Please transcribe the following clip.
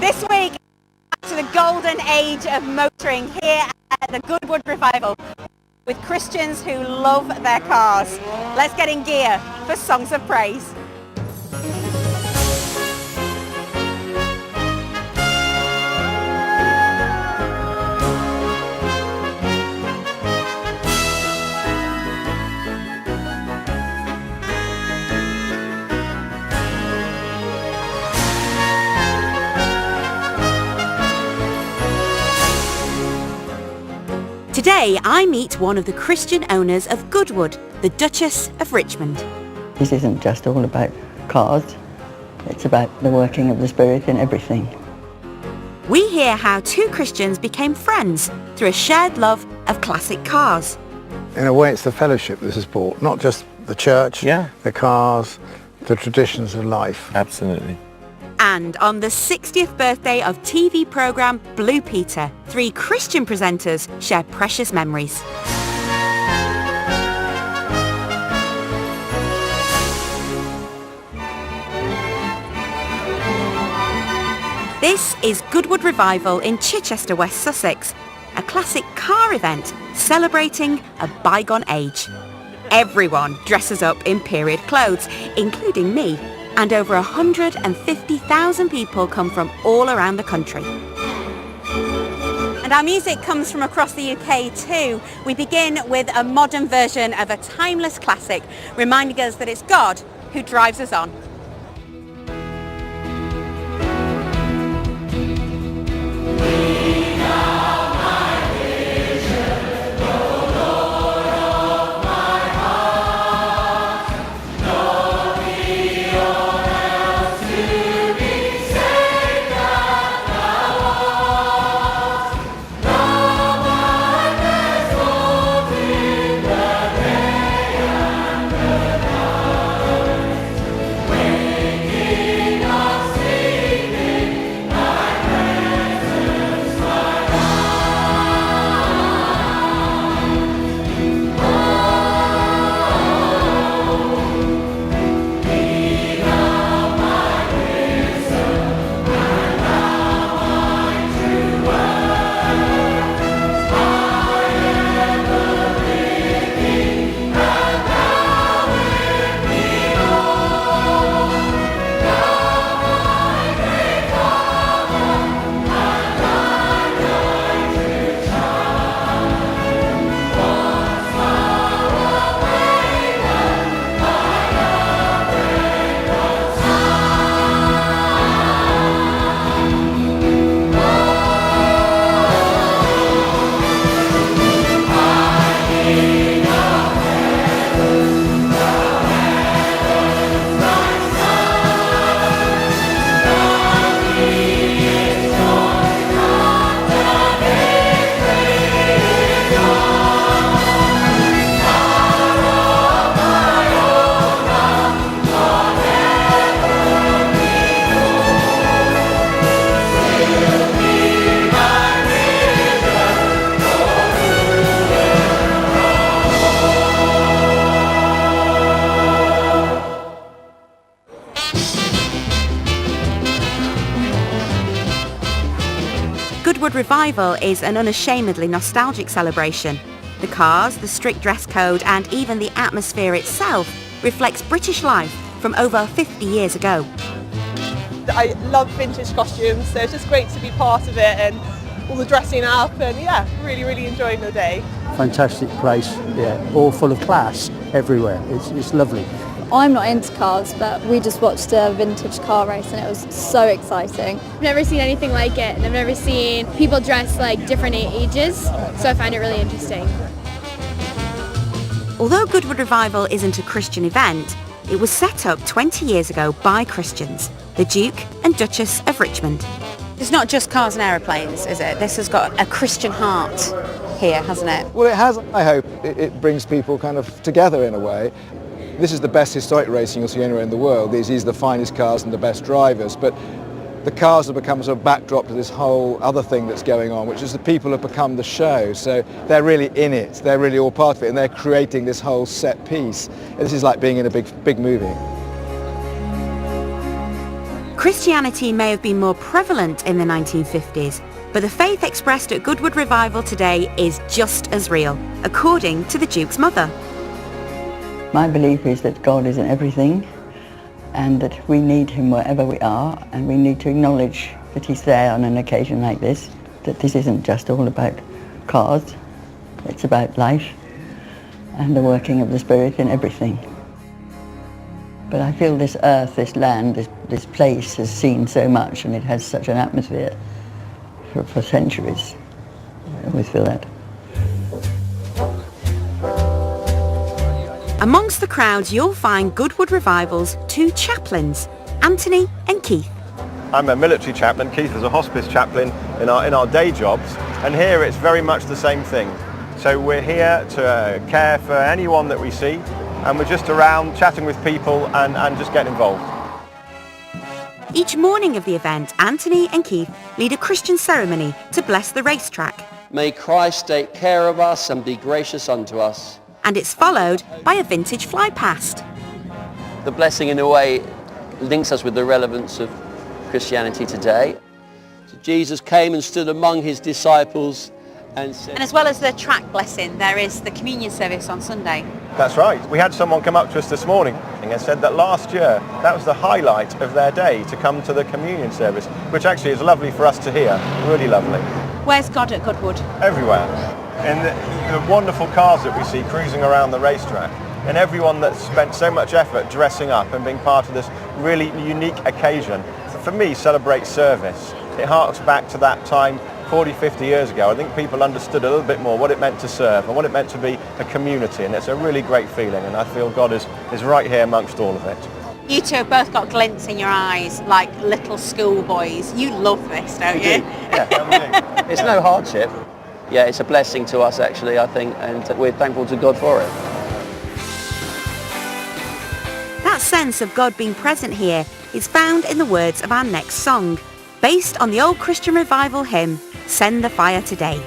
This week, to the golden age of motoring here at the Goodwood Revival with Christians who love their cars. Let's get in gear for Songs of Praise. Today I meet one of the Christian owners of Goodwood, the Duchess of Richmond. This isn't just all about cars, it's about the working of the Spirit in everything. We hear how two Christians became friends through a shared love of classic cars. In a way it's the fellowship this has brought, not just the church, the cars, the traditions of life. Absolutely. And on the 60th birthday of TV programme Blue Peter, three Christian presenters share precious memories. This is Goodwood Revival in Chichester, West Sussex, a classic car event celebrating a bygone age. Everyone dresses up in period clothes, including me, and over 150,000 people come from all around the country. And our music comes from across the UK too. We begin with a modern version of a timeless classic, reminding us that it's God who drives us on. Goodwood Revival is an unashamedly nostalgic celebration. The cars, the strict dress code and even the atmosphere itself reflects British life from over 50 years ago. I love vintage costumes, so it's just great to be part of it and all the dressing up and really enjoying the day. Fantastic place, all full of class everywhere. It's lovely. I'm not into cars, but we just watched a vintage car race and it was so exciting. I've never seen anything like it, and I've never seen people dress like different ages, so I find it really interesting. Although Goodwood Revival isn't a Christian event, it was set up 20 years ago by Christians, the Duke and Duchess of Richmond. It's not just cars and aeroplanes, is it? This has got a Christian heart here, hasn't it? Well, it has. I hope it brings people kind of together in a way. This is the best historic racing you'll see anywhere in the world. These are the finest cars and the best drivers, but the cars have become a sort of backdrop to this whole other thing that's going on, which is the people have become the show. So they're really in it. They're really all part of it, and they're creating this whole set piece. This is like being in a big movie. Christianity may have been more prevalent in the 1950s, but the faith expressed at Goodwood Revival today is just as real, according to the Duke's mother. My belief is that God is in everything and that we need him wherever we are, and we need to acknowledge that he's there on an occasion like this, that this isn't just all about cars, it's about life and the working of the Spirit in everything. But I feel this earth, this land, this place has seen so much, and it has such an atmosphere for centuries. I always feel that. Amongst the crowds, you'll find Goodwood Revival's two chaplains, Anthony and Keith. I'm a military chaplain. Keith is a hospice chaplain in our day jobs, and here it's very much the same thing. So we're here to care for anyone that we see, and we're just around chatting with people and just getting involved. Each morning of the event, Anthony and Keith lead a Christian ceremony to bless the racetrack. May Christ take care of us and be gracious unto us. And it's followed by a vintage fly past. The blessing, in a way, links us with the relevance of Christianity today. So Jesus came and stood among his disciples and said... And as well as the track blessing, there is the communion service on Sunday. That's right. We had someone come up to us this morning and said that last year that was the highlight of their day, to come to the communion service, which actually is lovely for us to hear. Really lovely. Where's God at Goodwood? Everywhere. In the wonderful cars that we see cruising around the racetrack, and everyone that's spent so much effort dressing up and being part of this really unique occasion, for me, celebrates service. It harks back to that time 40, 50 years ago. I think people understood a little bit more what it meant to serve and what it meant to be a community, and it's a really great feeling, and I feel God is right here amongst all of it. You two have both got glints in your eyes like little schoolboys. You love this, don't you? Yeah, we do. It's no hardship. Yeah, it's a blessing to us, actually, I think, and we're thankful to God for it. That sense of God being present here is found in the words of our next song, based on the old Christian Revival hymn, Send the Fire Today.